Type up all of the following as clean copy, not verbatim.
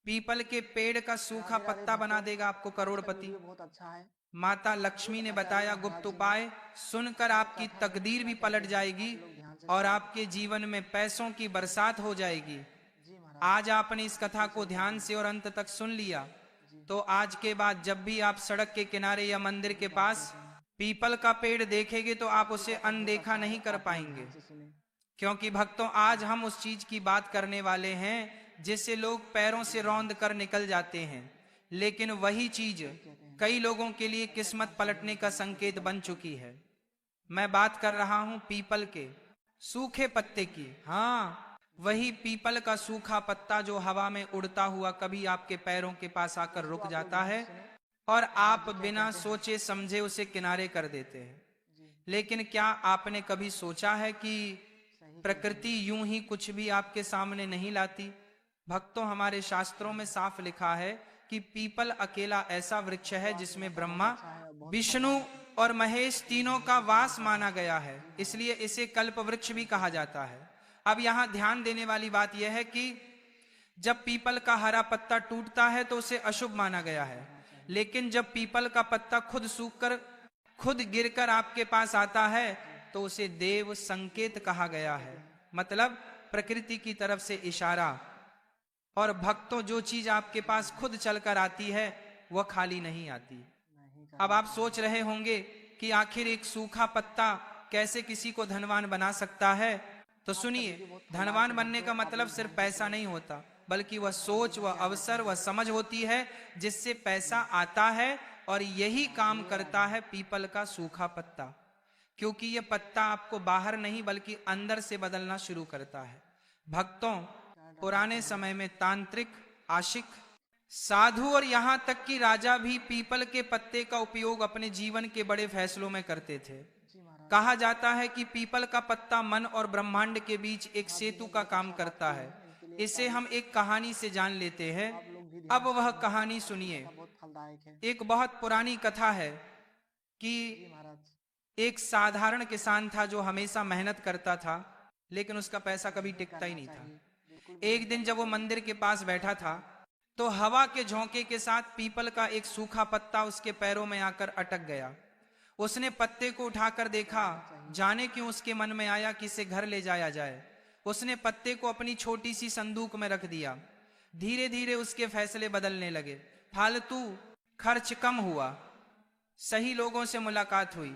People के पेड़ का सूखा पत्ता बना देगा आपको करोड़पति। बहुत अच्छा है। माता लक्ष्मी ने बताया गुप्त उपाय, सुनकर आपकी तकदीर भी पलट जाएगी और आपके जीवन में पैसों की बरसात हो जाएगी। आज आपने इस कथा को ध्यान से और अंत तक सुन लिया, तो आज के बाद जब भी आप सड़क के किनारे या मंदिर के पास पीपल का पेड़ देखेंगे तो आप उसे अनदेखा नहीं कर पाएंगे। क्योंकि भक्तों, आज हम उस चीज की बात करने वाले हैं जिससे लोग पैरों से रौंद कर निकल जाते हैं, लेकिन वही चीज कई लोगों के लिए किस्मत पलटने का संकेत बन चुकी है। मैं बात कर रहा हूं पीपल के सूखे पत्ते की। हाँ, वही पीपल का सूखा पत्ता जो हवा में उड़ता हुआ कभी आपके पैरों के पास आकर रुक जाता है और आप बिना सोचे समझे उसे किनारे कर देते हैं। लेकिन क्या आपने कभी सोचा है कि प्रकृति यूं ही कुछ भी आपके सामने नहीं लाती? भक्तों, हमारे शास्त्रों में साफ लिखा है कि पीपल अकेला ऐसा वृक्ष है जिसमें ब्रह्मा, विष्णु और महेश तीनों का वास माना गया है, इसलिए इसे कल्प वृक्ष भी कहा जाता है। अब यहां ध्यान देने वाली बात यह है कि जब पीपल का हरा पत्ता टूटता है तो उसे अशुभ माना गया है, लेकिन जब पीपल का पत्ता खुद सूखकर खुद गिरकर आपके पास आता है तो उसे देव संकेत कहा गया है, मतलब प्रकृति की तरफ से इशारा। और भक्तों, जो चीज आपके पास खुद चलकर आती है वह खाली नहीं आती। अब आप सोच रहे होंगे कि आखिर एक सूखा पत्ता कैसे किसी को धनवान बना सकता है? तो सुनिए, धनवान बनने का मतलब सिर्फ पैसा नहीं होता, बल्कि वह सोच, वह अवसर, वह समझ होती है जिससे पैसा आता है। और यही काम करता है पीपल का सूखा पत्ता, क्योंकि यह पत्ता आपको बाहर नहीं बल्कि अंदर से बदलना शुरू करता है। भक्तों, पुराने समय में तांत्रिक, आशिक, साधु और यहां तक कि राजा भी पीपल के पत्ते का उपयोग अपने जीवन के बड़े फैसलों में करते थे। कहा जाता है कि पीपल का पत्ता मन और ब्रह्मांड के बीच एक सेतु का काम करता है। इसे हम एक कहानी से जान लेते हैं। अब वह कहानी सुनिए। एक बहुत पुरानी कथा है कि एक साधारण किसान था जो हमेशा मेहनत करता था, लेकिन उसका पैसा कभी टिकता ही नहीं था। एक दिन जब वो मंदिर के पास बैठा था तो हवा के झोंके के साथ पीपल का एक सूखा पत्ता उसके पैरों में आकर अटक गया। उसने पत्ते को उठाकर देखा, जाने क्यों उसके मन में आया कि इसे घर ले जाया जाए। उसने पत्ते को अपनी छोटी सी संदूक में रख दिया। धीरे धीरे उसके फैसले बदलने लगे, फालतू खर्च कम हुआ, सही लोगों से मुलाकात हुई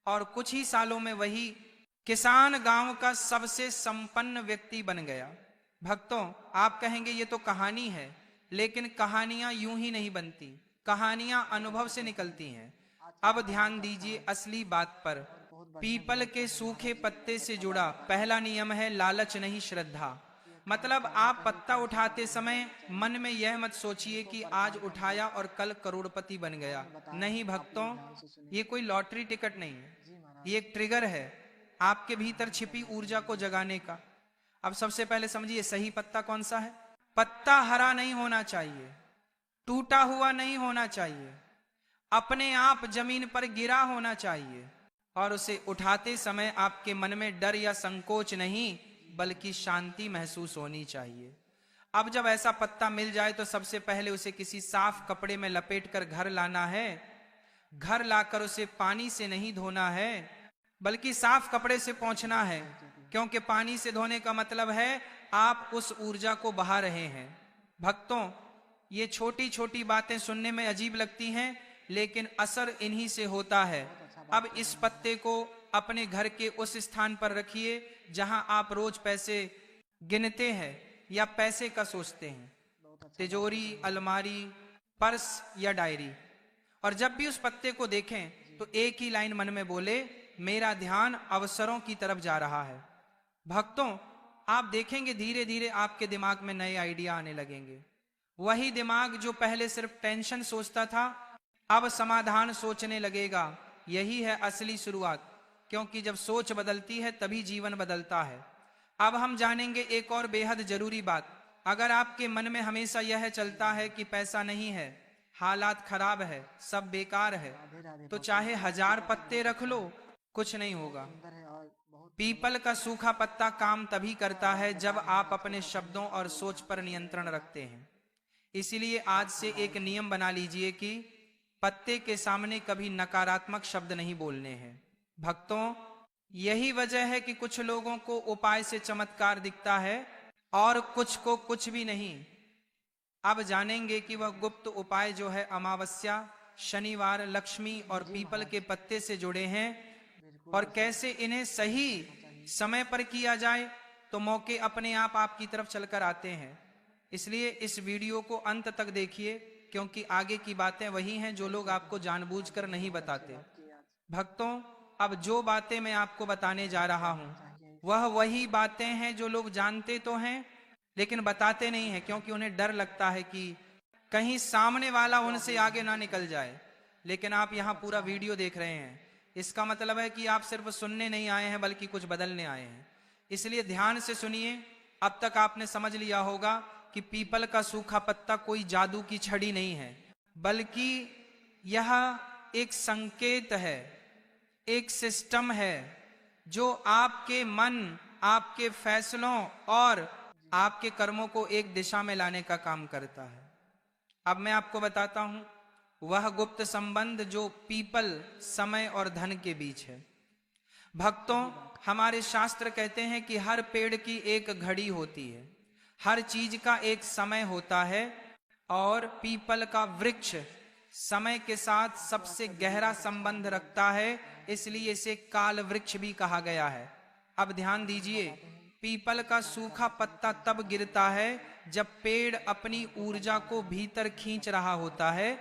और कुछ ही सालों में वही किसान गांव का सबसे संपन्न व्यक्ति बन गया। भक्तों, आप कहेंगे ये तो कहानी है, लेकिन कहानियां यूं ही नहीं बनती, कहानियां अनुभव से निकलती हैं। अब ध्यान दीजिए असली बात पर। पीपल के सूखे पत्ते से जुड़ा पहला नियम है लालच नहीं, श्रद्धा। मतलब आप पत्ता उठाते समय मन में यह मत सोचिए कि आज उठाया और कल करोड़पति बन गया। नहीं भक्तों, ये कोई लॉटरी टिकट नहीं है, ये एक ट्रिगर है आपके भीतर छिपी ऊर्जा को जगाने का। अब सबसे पहले समझिए सही पत्ता कौन सा है। पत्ता हरा नहीं होना चाहिए, टूटा हुआ नहीं होना चाहिए, अपने आप जमीन पर गिरा होना चाहिए और उसे उठाते समय आपके मन में डर या संकोच नहीं बल्कि शांति महसूस होनी चाहिए। अब जब ऐसा पत्ता मिल जाए तो सबसे पहले उसे किसी साफ कपड़े में लपेटकर घर लाना है। घर लाकर उसे पानी से नहीं धोना है बल्कि साफ कपड़े से पोंछना है, क्योंकि पानी से धोने का मतलब है आप उस ऊर्जा को बहा रहे हैं। भक्तों, ये छोटी छोटी बातें सुनने में अजीब लगती हैं, लेकिन असर इन्हीं से होता है। अब इस पत्ते को अपने घर के उस स्थान पर रखिए जहां आप रोज पैसे गिनते हैं या पैसे का सोचते हैं, तिजोरी, अलमारी, पर्स या डायरी। और जब भी उस पत्ते को देखें तो एक ही लाइन मन में बोले, मेरा ध्यान अवसरों की तरफ जा रहा है। भक्तों, आप देखेंगे धीरे धीरे आपके दिमाग में नए आइडिया आने लगेंगे। वही दिमाग जो पहले सिर्फ टेंशन सोचता था अब समाधान सोचने लगेगा। यही है असली शुरुआत, क्योंकि जब सोच बदलती है तभी जीवन बदलता है। अब हम जानेंगे एक और बेहद जरूरी बात। अगर आपके मन में हमेशा यह चलता है कि पैसा नहीं है, हालात खराब है, सब बेकार है, तो चाहे 1000 पत्ते रख लो, कुछ नहीं होगा। पीपल का सूखा पत्ता काम तभी करता है जब आप अपने शब्दों और सोच पर नियंत्रण रखते हैं। इसीलिए आज से एक नियम बना लीजिए कि पत्ते के सामने कभी नकारात्मक शब्द नहीं बोलने हैं। भक्तों, यही वजह है कि कुछ लोगों को उपाय से चमत्कार दिखता है और कुछ को कुछ भी नहीं। अब जानेंगे कि वह गुप्त उपाय जो है अमावस्या, शनिवार, लक्ष्मी और पीपल के पत्ते से जुड़े हैं और कैसे इन्हें सही समय पर किया जाए तो मौके अपने आप आपकी तरफ चलकर आते हैं। इसलिए इस वीडियो को अंत तक देखिए, क्योंकि आगे की बातें वही हैं जो लोग आपको जानबूझकर नहीं बताते। भक्तों, अब जो बातें मैं आपको बताने जा रहा हूं वह वही बातें हैं जो लोग जानते तो हैं लेकिन बताते नहीं हैं, क्योंकि उन्हें डर लगता है कि कहीं सामने वाला उनसे आगे ना निकल जाए। लेकिन आप यहाँ पूरा वीडियो देख रहे हैं, इसका मतलब है कि आप सिर्फ सुनने नहीं आए हैं बल्कि कुछ बदलने आए हैं। इसलिए ध्यान से सुनिए। अब तक आपने समझ लिया होगा कि पीपल का सूखा पत्ता कोई जादू की छड़ी नहीं है, बल्कि यह एक संकेत है, एक सिस्टम है जो आपके मन, आपके फैसलों और आपके कर्मों को एक दिशा में लाने का काम करता है। अब मैं आपको बताता हूं वह गुप्त संबंध जो पीपल, समय और धन के बीच है। भक्तों, हमारे शास्त्र कहते हैं कि हर पेड़ की एक घड़ी होती है, हर चीज का एक समय होता है और पीपल का वृक्ष समय के साथ सबसे गहरा संबंध रखता है, इसलिए इसे काल वृक्ष भी कहा गया है। अब ध्यान दीजिए, पीपल का सूखा पत्ता तब गिरता है जब पेड़ अपनी ऊर्जा को भीतर खींच रहा होता है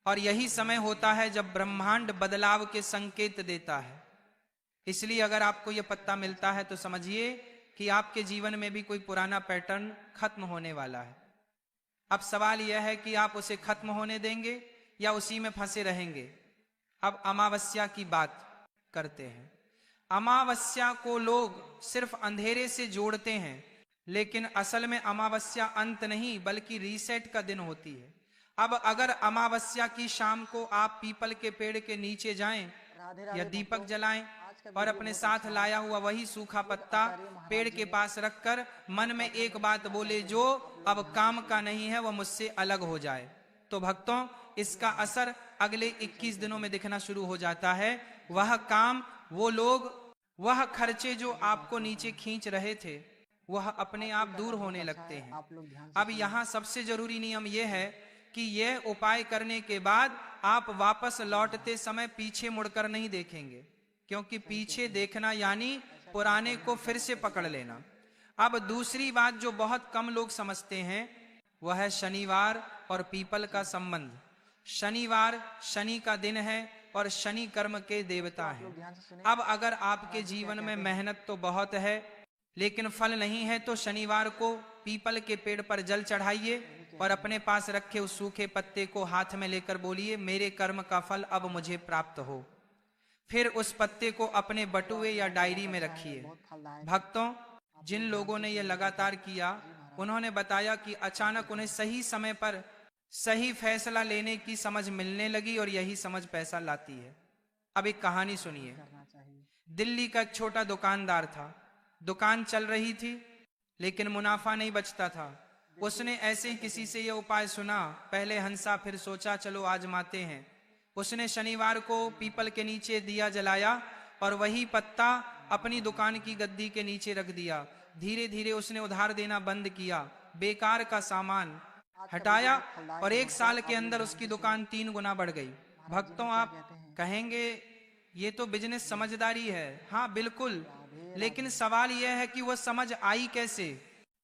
और यही समय होता है जब ब्रह्मांड बदलाव के संकेत देता है। इसलिए अगर आपको यह पत्ता मिलता है तो समझिए कि आपके जीवन में भी कोई पुराना पैटर्न खत्म होने वाला है। अब सवाल यह है कि आप उसे खत्म होने देंगे या उसी में फंसे रहेंगे। अब अमावस्या की बात करते हैं। अमावस्या को लोग सिर्फ अंधेरे से जोड़ते हैं, लेकिन असल में अमावस्या अंत नहीं बल्कि रीसेट का दिन होती है। अब अगर अमावस्या की शाम को आप पीपल के पेड़ के नीचे जाएं या दीपक जलाएं और अपने साथ लाया हुआ वही सूखा पत्ता पेड़ के पास रखकर मन में एक बात बोले जो अब काम का नहीं है, वह मुझसे अलग हो जाए, तो भक्तों इसका असर अगले 21 दिनों में दिखना शुरू हो जाता है। वह काम, वो लोग, वह खर्चे जो आपको नीचे खींच रहे थे वह अपने आप दूर होने लगते हैं। अब यहाँ सबसे जरूरी नियम यह है कि यह उपाय करने के बाद आप वापस लौटते समय पीछे मुड़कर नहीं देखेंगे, क्योंकि पीछे देखना यानी पुराने को फिर से पकड़ लेना। अब दूसरी बात जो बहुत कम लोग समझते हैं वह है शनिवार और पीपल का संबंध। शनिवार शनि का दिन है और शनि कर्म के देवता हैं। अब अगर आपके जीवन में मेहनत तो बहुत है लेकिन फल नहीं है तो शनिवार को पीपल के पेड़ पर जल चढ़ाइए और अपने पास रखे उस सूखे पत्ते को हाथ में लेकर बोलिए, मेरे कर्म का फल अब मुझे प्राप्त हो। फिर उस पत्ते को अपने बटुए या डायरी में रखिए। भक्तों, जिन लोगों ने यह लगातार किया उन्होंने बताया कि अचानक उन्हें सही समय पर सही फैसला लेने की समझ मिलने लगी और यही समझ पैसा लाती है। अब एक कहानी सुनिए। दिल्ली का एक छोटा दुकानदार था। दुकान चल रही थी लेकिन मुनाफा नहीं बचता था। उसने ऐसे ही किसी से यह उपाय सुना, पहले हंसा फिर सोचा चलो आजमाते हैं। उसने शनिवार को पीपल के नीचे दिया जलाया और वही पत्ता अपनी दुकान की गद्दी के नीचे रख दिया। धीरे धीरे उसने उधार देना बंद किया, बेकार का सामान हटाया और 1 साल के अंदर उसकी दुकान 3 गुना बढ़ गई। भक्तों, आप कहेंगे ये तो बिजनेस समझदारी है। हाँ बिल्कुल, लेकिन सवाल यह है कि वह समझ आई कैसे।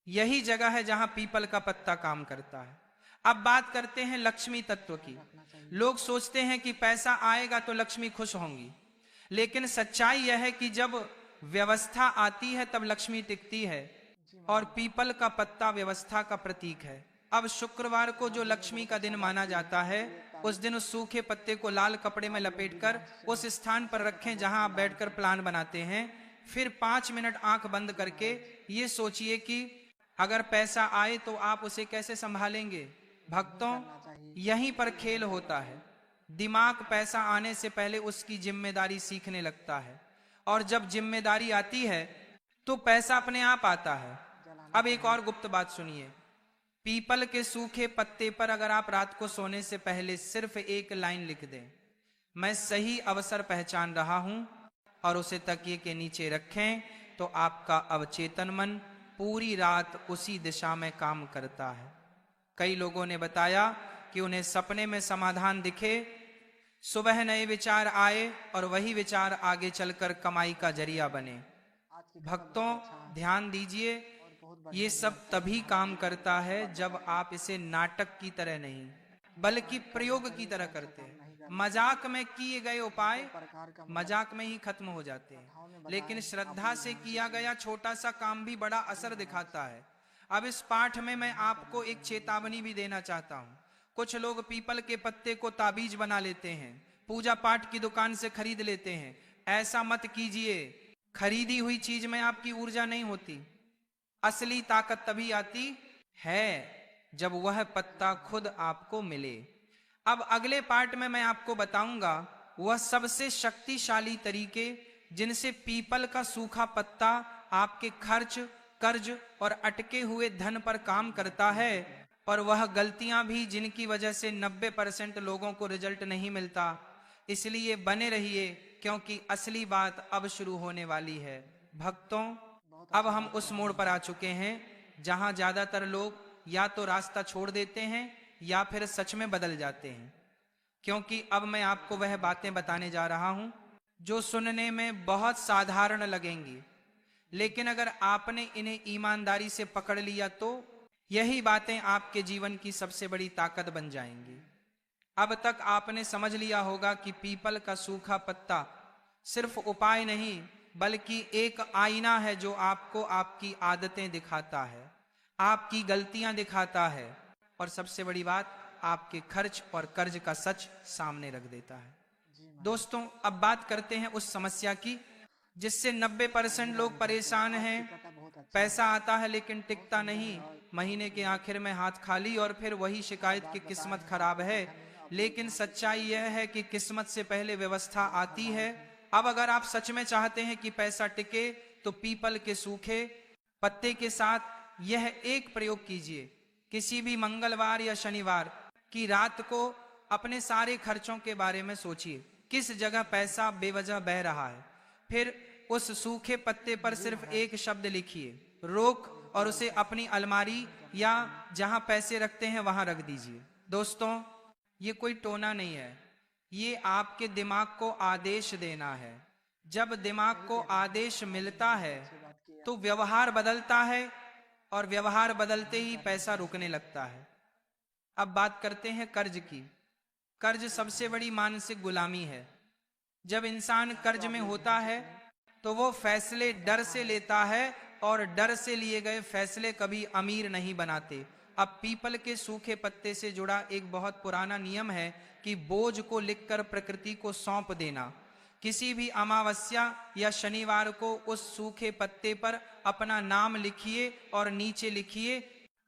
यही जगह है जहां पीपल का पत्ता काम करता है। अब बात करते हैं लक्ष्मी तत्व की। लोग सोचते हैं कि पैसा आएगा तो लक्ष्मी खुश होंगी, लेकिन सच्चाई यह है कि जब व्यवस्था आती है तब लक्ष्मी टिकती है और पीपल का पत्ता व्यवस्था का प्रतीक है। अब शुक्रवार को जो लक्ष्मी का दिन माना जाता है, उस दिन उस सूखे पत्ते को लाल कपड़े में लपेटकर उस स्थान पर रखें जहां आप बैठकर प्लान बनाते हैं। फिर 5 मिनट आंख बंद करके ये सोचिए कि अगर पैसा आए तो आप उसे कैसे संभालेंगे। भक्तों, यहीं पर खेल होता है। दिमाग पैसा आने से पहले उसकी जिम्मेदारी सीखने लगता है और जब जिम्मेदारी आती है तो पैसा अपने आप आता है। अब एक और गुप्त बात सुनिए। पीपल के सूखे पत्ते पर अगर आप रात को सोने से पहले सिर्फ एक लाइन लिख दें, मैं सही अवसर पहचान रहा हूं, और उसे तकिए के नीचे रखें, तो आपका अवचेतन मन पूरी रात उसी दिशा में काम करता है। कई लोगों ने बताया कि उन्हें सपने में समाधान दिखे, सुबह नए विचार आए और वही विचार आगे चलकर कमाई का जरिया बने। भक्तों, ध्यान दीजिए, ये सब तभी काम करता है जब आप इसे नाटक की तरह नहीं बल्कि प्रयोग की तरह करते हैं। मजाक में किए गए उपाय मजाक में ही खत्म हो जाते हैं, लेकिन श्रद्धा से किया गया छोटा सा काम भी बड़ा असर दिखाता है। अब इस पाठ में मैं आपको एक चेतावनी भी देना चाहता हूं। कुछ लोग पीपल के पत्ते को ताबीज बना लेते हैं, पूजा पाठ की दुकान से खरीद लेते हैं। ऐसा मत कीजिए। खरीदी हुई चीज में आपकी ऊर्जा नहीं होती। असली ताकत तभी आती है जब वह पत्ता खुद आपको मिले। अब अगले पार्ट में मैं आपको बताऊंगा वह सबसे शक्तिशाली तरीके जिनसे पीपल का सूखा पत्ता आपके खर्च, कर्ज और अटके हुए धन पर काम करता है, और वह गलतियां भी जिनकी वजह से 90% लोगों को रिजल्ट नहीं मिलता। इसलिए बने रहिए, क्योंकि असली बात अब शुरू होने वाली है। भक्तों, अब हम उस मोड़ पर आ चुके हैं जहां ज्यादातर लोग या तो रास्ता छोड़ देते हैं या फिर सच में बदल जाते हैं। क्योंकि अब मैं आपको वह बातें बताने जा रहा हूं जो सुनने में बहुत साधारण लगेंगी, लेकिन अगर आपने इन्हें ईमानदारी से पकड़ लिया तो यही बातें आपके जीवन की सबसे बड़ी ताकत बन जाएंगी। अब तक आपने समझ लिया होगा कि पीपल का सूखा पत्ता सिर्फ उपाय नहीं बल्कि एक आईना है जो आपको आपकी आदतें दिखाता है, आपकी गलतियां दिखाता है, और सबसे बड़ी बात आपके खर्च और कर्ज का सच सामने रख देता है। दोस्तों, अब बात करते हैं उस समस्या की जिससे 90% लोग परेशान हैं। पैसा आता है लेकिन टिकता नहीं, महीने के आखिर में हाथ खाली, और फिर वही शिकायत की किस्मत खराब है। लेकिन सच्चाई यह है कि किस्मत से पहले व्यवस्था आती है। अब अगर आप सच में चाहते हैं कि पैसा टिके तो पीपल के सूखे पत्ते के साथ यह एक प्रयोग कीजिए। किसी भी मंगलवार या शनिवार की रात को अपने सारे खर्चों के बारे में सोचिए, किस जगह पैसा बेवजह बह रहा है। फिर उस सूखे पत्ते पर सिर्फ एक शब्द लिखिए, रोक, और उसे अपनी अलमारी या जहां पैसे रखते हैं वहां रख दीजिए। दोस्तों, ये कोई टोना नहीं है, ये आपके दिमाग को आदेश देना है। जब दिमाग को आदेश मिलता है तो व्यवहार बदलता है, और व्यवहार बदलते ही पैसा रुकने लगता है। अब बात करते हैं कर्ज की। कर्ज सबसे बड़ी मानसिक गुलामी है। जब इंसान कर्ज में होता है तो वो फैसले डर से लेता है, और डर से लिए गए फैसले कभी अमीर नहीं बनाते। अब पीपल के सूखे पत्ते से जुड़ा एक बहुत पुराना नियम है कि बोझ को लिखकर प्रकृति को सौंप देना। किसी भी अमावस्या या शनिवार को उस सूखे पत्ते पर अपना नाम लिखिए और नीचे लिखिए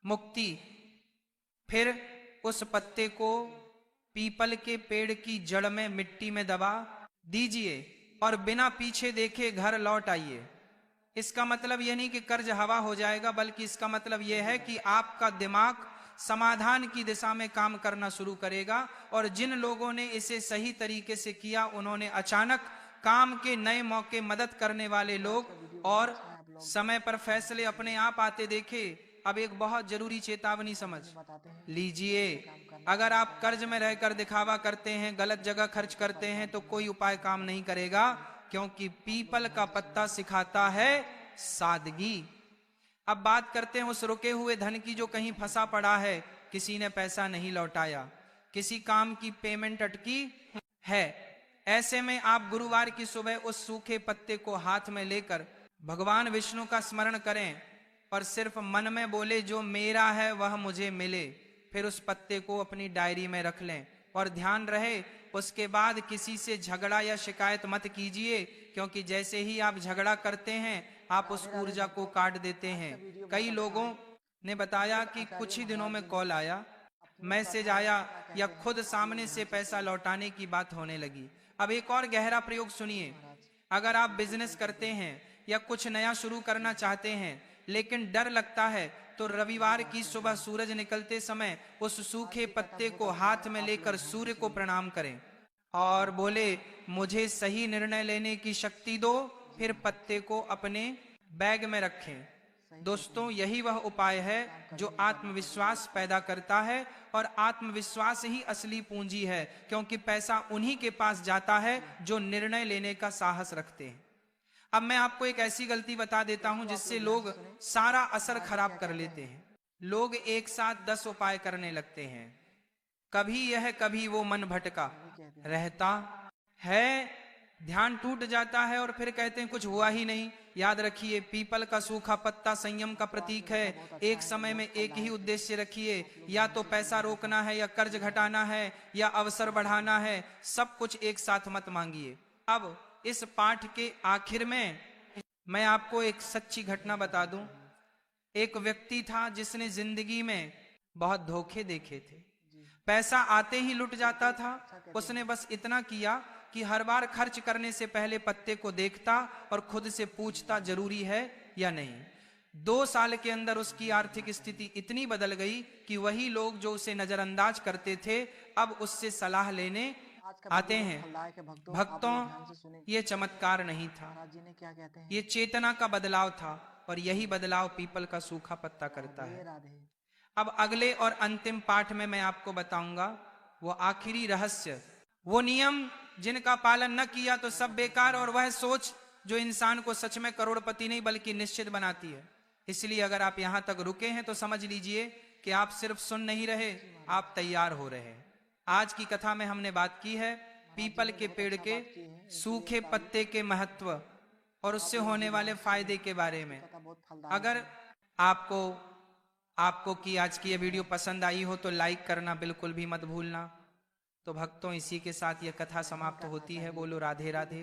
मुक्ति। फिर उस पत्ते को पीपल के पेड़ की जड़ में मिट्टी में दबा दीजिए और बिना पीछे देखे घर लौट आइए। इसका मतलब यह नहीं कि कर्ज हवा हो जाएगा, बल्कि इसका मतलब यह है कि आपका दिमाग समाधान की दिशा में काम करना शुरू करेगा। और जिन लोगों ने इसे सही तरीके से किया उन्होंने अचानक काम के नए मौके, मदद करने वाले लोग और समय पर फैसले अपने आप आते देखे। अब एक बहुत जरूरी चेतावनी समझ लीजिए, अगर आप कर्ज में रहकर दिखावा करते हैं, गलत जगह खर्च करते हैं, तो कोई उपाय काम नहीं करेगा, क्योंकि पीपल का पत्ता सिखाता है सादगी। अब बात करते हैं उस रुके हुए धन की जो कहीं फंसा पड़ा है, किसी ने पैसा नहीं लौटाया, किसी काम की पेमेंट अटकी है। ऐसे में आप गुरुवार की सुबह उस सूखे पत्ते को हाथ में लेकर भगवान विष्णु का स्मरण करें और सिर्फ मन में बोले, जो मेरा है वह मुझे मिले। फिर उस पत्ते को अपनी डायरी में रख लें और ध्यान रहे उसके बाद किसी से झगड़ा या शिकायत मत कीजिए, क्योंकि जैसे ही आप झगड़ा करते हैं आप उस ऊर्जा को काट देते हैं। कई लोगों ने बताया कि कुछ ही दिनों में कॉल आया, मैसेज आया या खुद सामने से पैसा लौटाने की बात होने लगी। अब एक और गहरा प्रयोग सुनिए। अगर आप बिजनेस करते हैं या कुछ नया शुरू करना चाहते हैं लेकिन डर लगता है, तो रविवार की सुबह सूरज निकलते समय उस सूखे पत्ते को हाथ में लेकर सूर्य को प्रणाम करें और बोले, मुझे सही निर्णय लेने की शक्ति दो, फिर पत्ते को अपने बैग में रखें। दोस्तों, यही वह उपाय है जो आत्मविश्वास पैदा करता है, और आत्मविश्वास ही असली पूंजी है, क्योंकि पैसा उन्हीं के पास जाता है जो निर्णय लेने का साहस रखते हैं। अब मैं आपको एक ऐसी गलती बता देता हूं जिससे लोग सारा असर खराब कर लेते हैं। लोग एक साथ 10 उपाय करने लगते हैं, कभी यह कभी वो मन भटका रहता है, ध्यान टूट जाता है और फिर कहते हैं कुछ हुआ ही नहीं। याद रखिए, पीपल का सूखा पत्ता संयम का प्रतीक है। एक समय में एक ही उद्देश्य रखिए, या तो पैसा रोकना है, या कर्ज घटाना है, या अवसर बढ़ाना है। सब कुछ एक साथ मत मांगिए। अब इस पाठ के आखिर में मैं आपको एक सच्ची घटना बता दूं। एक व्यक्ति था जिसने जिंदगी में बहुत धोखे देखे थे। पैसा आते ही लुट जाता था। उसने बस इतना किया कि हर बार खर्च करने से पहले पत्ते को देखता और खुद से पूछता जरूरी है या नहीं। 2 साल के अंदर उसकी आर्थिक स्थिति इतनी बदल गई कि वही लोग जो उसे नजरअंदाज करते थे अब उससे सलाह लेने आते हैं। भक्तों, ये चमत्कार नहीं था, ये चेतना का बदलाव था, और यही बदलाव पीपल का सूखा पत्ता करता है। अब अगले और अंतिम पाठ में मैं आपको बताऊंगा वो आखिरी रहस्य, वो नियम जिनका पालन न किया तो सब बेकार, और वह सोच जो इंसान को सच में करोड़पति नहीं बल्कि निश्चित बनाती है। इसलिए अगर आप यहां तक रुके हैं तो समझ लीजिए कि आप सिर्फ सुन नहीं रहे, आप तैयार हो रहे हैं। आज की कथा में हमने बात की है पीपल के पेड़ के सूखे पत्ते के महत्व और उससे होने वाले फायदे के बारे में। अगर आपको की आज की ये वीडियो पसंद आई हो तो लाइक करना बिल्कुल भी मत भूलना। तो भक्तों, इसी के साथ ये कथा समाप्त होती है। बोलो राधे राधे।